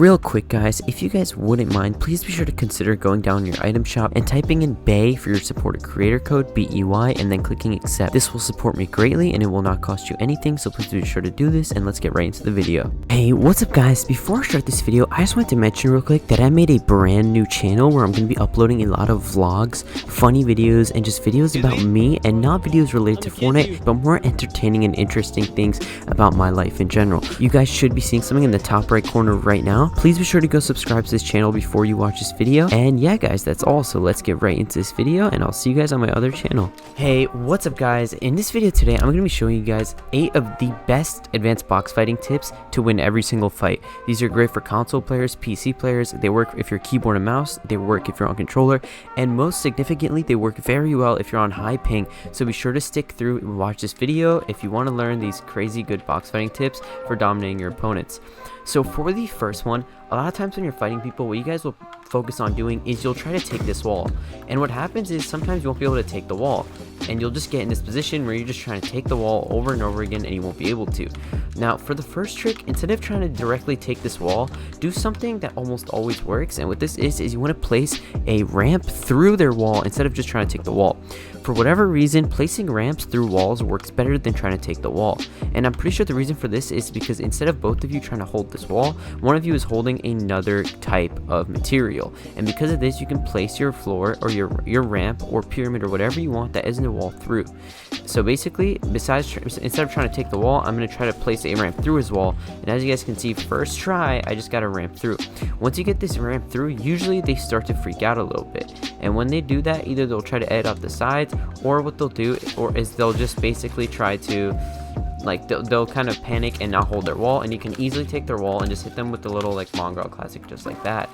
real quick guys, if you guys wouldn't mind, please be sure to consider going down your item shop and typing in BAY for your supported creator code, BEY, and then clicking accept. This will support me greatly and it will not cost you anything, so please be sure to do this, and let's get right into the video. Hey, what's up guys? Before I start this video, I just wanted to mention real quick that I made a brand new channel where I'm going to be uploading a lot of vlogs, funny videos, and just videos about me, and not videos related to Fortnite, but more entertaining and interesting things about my life in general. You guys should be seeing something in the top right corner right now. Please be sure to go subscribe to this channel before you watch this video. And yeah guys, that's all, so let's get right into this video and I'll see you guys on my other channel. Hey, what's up guys? In this video today, I'm going to be showing you guys 8 of the best advanced box fighting tips to win every single fight. These are great for console players, PC players. They work if you're keyboard and mouse, they work if you're on controller, and most significantly, they work very well if you're on high ping. So be sure to stick through and watch this video if you want to learn these crazy good box fighting tips for dominating your opponents. So for the first one, a lot of times when you're fighting people, what you guys will focus on doing is you'll try to take this wall. And what happens is sometimes you won't be able to take the wall. And you'll just get in this position where you're just trying to take the wall over and over again and you won't be able to. Now for the first trick, instead of trying to directly take this wall, do something that almost always works. And what this is you want to place a ramp through their wall instead of just trying to take the wall. For whatever reason, placing ramps through walls works better than trying to take the wall. And I'm pretty sure the reason for this is because instead of both of you trying to hold this wall, one of you is holding another type of material. And because of this, you can place your floor or your ramp or pyramid or whatever you want that isn't a wall through. So basically, instead of trying to take the wall, I'm going to try to place a ramp through his wall. And as you guys can see, first try, I just got a ramp through. Once you get this ramp through, usually they start to freak out a little bit. And when they do that, either they'll try to edit out the sides, or what they'll do is they'll just basically try to, like, they'll kind of panic and not hold their wall, and you can easily take their wall and just hit them with the little like mongrel classic just like that.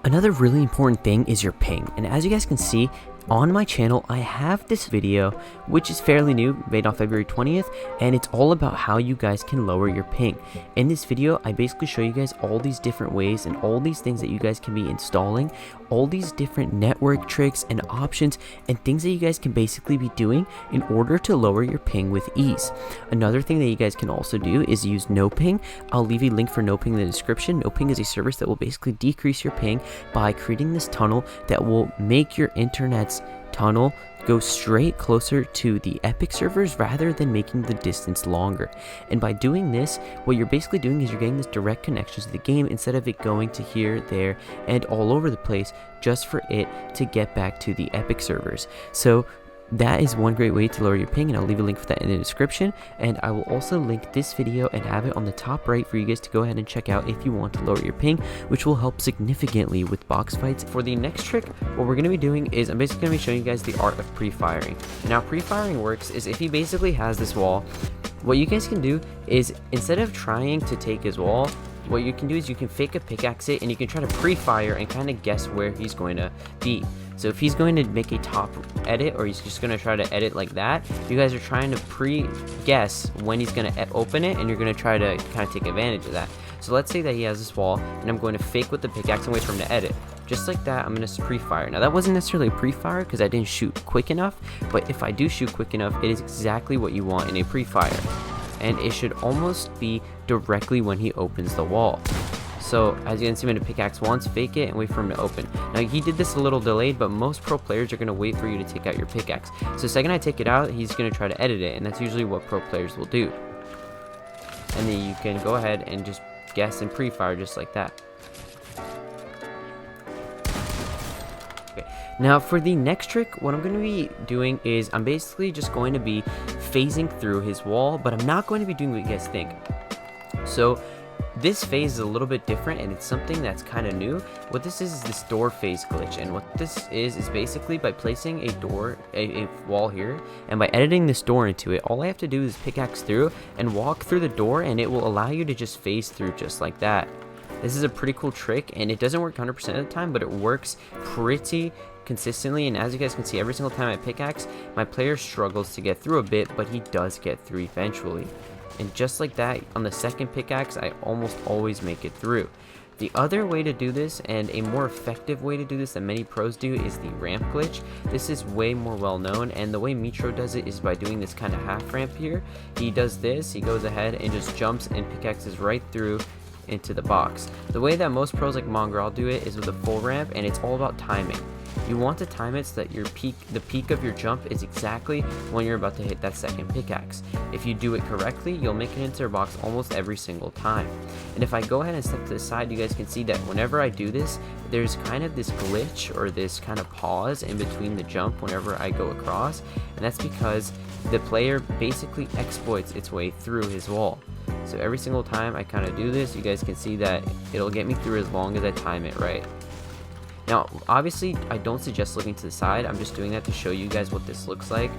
Another really important thing is your ping, and as you guys can see on my channel, I have this video which is fairly new, made on February 20th, and it's all about how you guys can lower your ping. In this video, I basically show you guys all these different ways and all these things that you guys can be installing, all these different network tricks and options and things that you guys can basically be doing in order to lower your ping with ease. Another thing that you guys can also do is use NoPing. I'll leave a link for NoPing in the description. NoPing is a service that will basically decrease your ping by creating this tunnel that will make your internet's tunnel go straight closer to the Epic servers rather than making the distance longer. And by doing this, what you're basically doing is you're getting this direct connection to the game instead of it going to here, there, and all over the place just for it to get back to the Epic servers. So that is one great way to lower your ping, and I'll leave a link for that in the description, and I will also link this video and have it on the top right for you guys to go ahead and check out if you want to lower your ping, which will help significantly with box fights. For the next trick, what we're going to be doing is I'm basically going to be showing you guys the art of pre-firing. Now pre-firing works is if he basically has this wall, what you guys can do is instead of trying to take his wall, what you can do is you can fake a pickaxe it and you can try to pre-fire and kind of guess where he's going to be. So if he's going to make a top edit, or he's just going to try to edit like that, you guys are trying to pre-guess when he's going to open it, and you're going to try to kind of take advantage of that. So let's say that he has this wall, and I'm going to fake with the pickaxe and wait for him to edit. Just like that, I'm going to pre-fire. Now that wasn't necessarily a pre-fire because I didn't shoot quick enough, but if I do shoot quick enough, it is exactly what you want in a pre-fire. And it should almost be directly when he opens the wall. So as you can see, I'm going to pickaxe once, fake it, and wait for him to open. Now he did this a little delayed, but most pro players are going to wait for you to take out your pickaxe. So the second I take it out, he's going to try to edit it, and that's usually what pro players will do. And then you can go ahead and just guess and pre-fire just like that. Okay. Now for the next trick, what I'm going to be doing is I'm basically just going to be phasing through his wall, but I'm not going to be doing what you guys think. So this phase is a little bit different, and it's something that's kind of new. What this is this door phase glitch, and what this is basically by placing a door, a wall here, and by editing this door into it, all I have to do is pickaxe through and walk through the door, and it will allow you to just phase through just like that. This is a pretty cool trick, and it doesn't work 100% of the time, but it works pretty consistently. And as you guys can see, every single time I pickaxe, my player struggles to get through a bit, but he does get through eventually. And just like that, on the second pickaxe, I almost always make it through. The other way to do this, and a more effective way to do this that many pros do, is the ramp glitch. This is way more well known, and the way Mitro does it is by doing this kind of half ramp here. He does this, he goes ahead and just jumps and pickaxes right through into the box. The way that most pros like Mongrel do it is with a full ramp, and it's all about timing. You want to time it so that the peak of your jump is exactly when you're about to hit that second pickaxe. If you do it correctly, you'll make it into their box almost every single time. And if I go ahead and step to the side, you guys can see that whenever I do this, there's kind of this glitch or this kind of pause in between the jump whenever I go across, and that's because the player basically exploits its way through his wall. So every single time I kind of do this, you guys can see that it'll get me through as long as I time it right. Now, obviously, I don't suggest looking to the side. I'm just doing that to show you guys what this looks like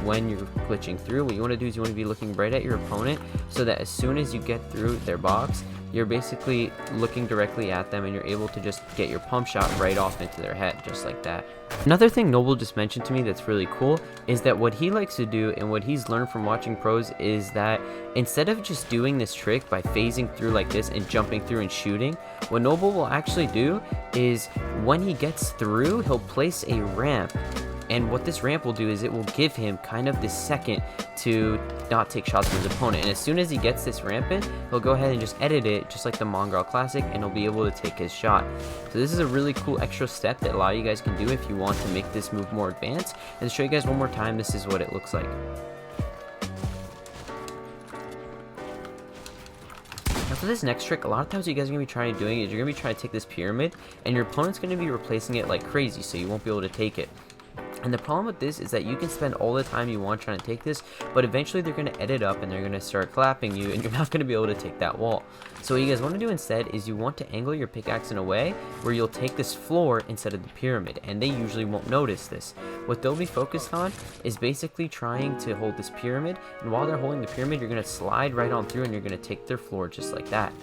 when you're glitching through. What you want to do is you want to be looking right at your opponent so that as soon as you get through their box, you're basically looking directly at them and you're able to just get your pump shot right off into their head, just like that. Another thing Noble just mentioned to me that's really cool is that what he likes to do and what he's learned from watching pros is that instead of just doing this trick by phasing through like this and jumping through and shooting, what Noble will actually do is when he gets through, he'll place a ramp. And what this ramp will do is it will give him kind of this second to not take shots from his opponent. And as soon as he gets this ramp in, he'll go ahead and just edit it just like the Mongrel Classic, and he'll be able to take his shot. So this is a really cool extra step that a lot of you guys can do if you want to make this move more advanced. And to show you guys one more time, this is what it looks like. Now for this next trick, a lot of times what you guys are going to be trying to doing is you're going to be trying to take this pyramid, and your opponent's going to be replacing it like crazy, so you won't be able to take it. And the problem with this is that you can spend all the time you want trying to take this, but eventually they're going to edit up and they're going to start clapping you, and you're not going to be able to take that wall. So what you guys want to do instead is you want to angle your pickaxe in a way where you'll take this floor instead of the pyramid, and they usually won't notice this. What they'll be focused on is basically trying to hold this pyramid, and while they're holding the pyramid, you're going to slide right on through and you're going to take their floor just like that.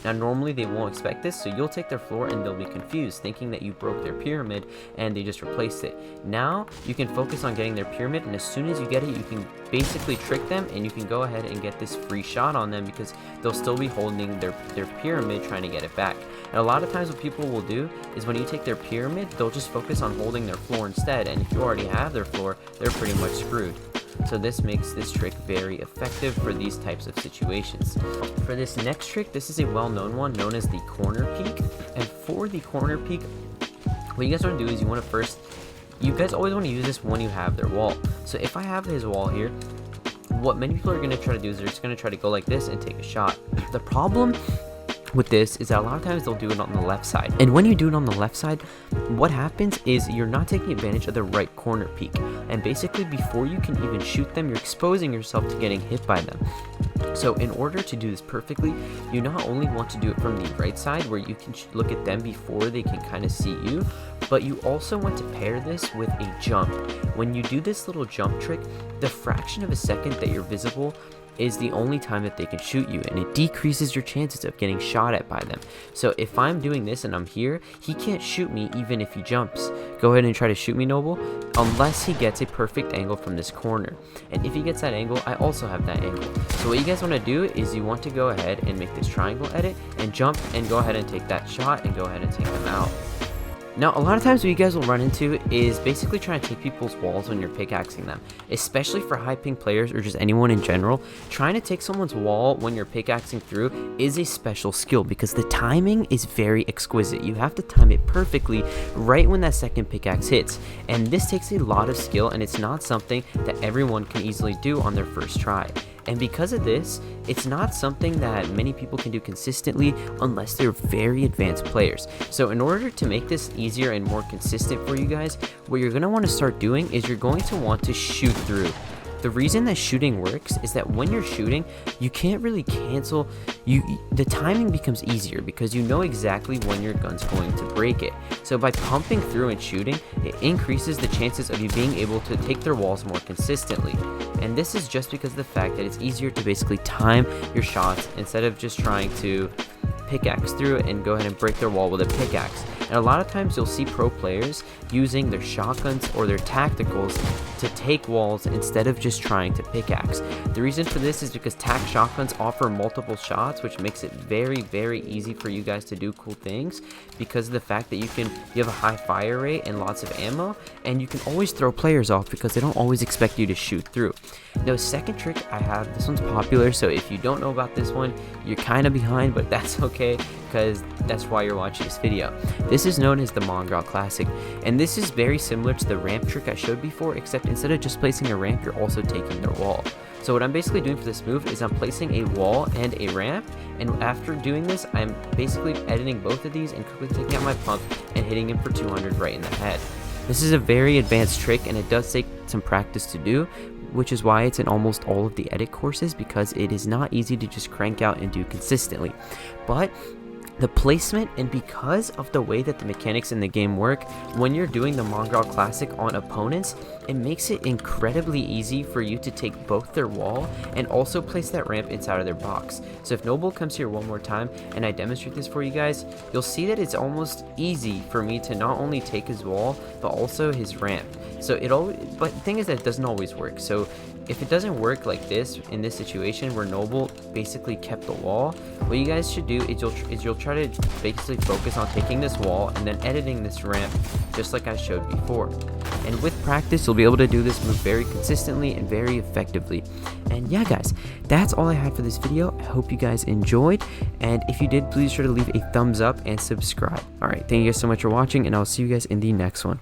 Now normally they won't expect this, so you'll take their floor and they'll be confused, thinking that you broke their pyramid and they just replaced it. Now you can focus on getting their pyramid, and as soon as you get it, you can basically trick them and you can go ahead and get this free shot on them because they'll still be holding their pyramid trying to get it back. And a lot of times what people will do is when you take their pyramid, they'll just focus on holding their floor instead, and if you already have their floor, they're pretty much screwed. So this makes this trick very effective for these types of situations. For this next trick, this is a well-known one known as the corner peek. And for the corner peek, what you guys want to do is you guys always want to use this when you have their wall. So if I have his wall here, what many people are going to try to do is they're just going to try to go like this and take a shot. The problem with this is that a lot of times they'll do it on the left side, and when you do it on the left side, what happens is you're not taking advantage of the right corner peek, and basically before you can even shoot them, you're exposing yourself to getting hit by them. So in order to do this perfectly, you not only want to do it from the right side where you can look at them before they can kind of see you, but you also want to pair this with a jump. When you do this little jump trick, the fraction of a second that you're visible is the only time that they can shoot you, and it decreases your chances of getting shot at by them. So if I'm doing this and I'm here, he can't shoot me even if he jumps. Go ahead and try to shoot me, Noble, unless he gets a perfect angle from this corner. And if he gets that angle, I also have that angle. So what you guys want to do is you want to go ahead and make this triangle edit and jump and go ahead and take that shot and go ahead and take them out. Now, a lot of times what you guys will run into is basically trying to take people's walls when you're pickaxing them, especially for high ping players or just anyone in general. Trying to take someone's wall when you're pickaxing through is a special skill because the timing is very exquisite. You have to time it perfectly right when that second pickaxe hits, and this takes a lot of skill, and it's not something that everyone can easily do on their first try. And because of this, it's not something that many people can do consistently unless they're very advanced players. So in order to make this easier and more consistent for you guys, what you're going to want to start doing is you're going to want to shoot through. The reason that shooting works is that when you're shooting, you can't really cancel. The timing becomes easier because you know exactly when your gun's going to break it. So by pumping through and shooting, it increases the chances of you being able to take their walls more consistently. And this is just because of the fact that it's easier to basically time your shots instead of just trying to pickaxe through it and go ahead and break their wall with a pickaxe. And a lot of times you'll see pro players using their shotguns or their tacticals to take walls instead of just trying to pickaxe. The reason for this is because tac shotguns offer multiple shots, which makes it very easy for you guys to do cool things because of the fact that you have a high fire rate and lots of ammo, and you can always throw players off because they don't always expect you to shoot through. Now, second trick I have, this one's popular, so if you don't know about this one, you're kind of behind, but that's okay because that's why you're watching this video. This is known as the Mongrel Classic, and this is very similar to the ramp trick I showed before, except instead of just placing a ramp, you're also taking their wall. So what I'm basically doing for this move is I'm placing a wall and a ramp, and after doing this, I'm basically editing both of these and quickly taking out my pump and hitting him for 200 right in the head. This is a very advanced trick, and it does take some practice to do, which is why it's in almost all of the edit courses, because it is not easy to just crank out and do consistently. But the placement, and because of the way that the mechanics in the game work, when you're doing the Mongrel Classic on opponents, it makes it incredibly easy for you to take both their wall and also place that ramp inside of their box. So if Noble comes here one more time and I demonstrate this for you guys, you'll see that it's almost easy for me to not only take his wall but also his ramp. So but the thing is that it doesn't always work. So if it doesn't work like this in this situation where Noble basically kept the wall, what you guys should do is you'll try to basically focus on taking this wall and then editing this ramp just like I showed before. And with practice, you'll be able to do this move very consistently and very effectively. And yeah, guys, that's all I had for this video. I hope you guys enjoyed, and if you did, please sure to leave a thumbs up and subscribe. All right, thank you guys so much for watching, and I'll see you guys in the next one.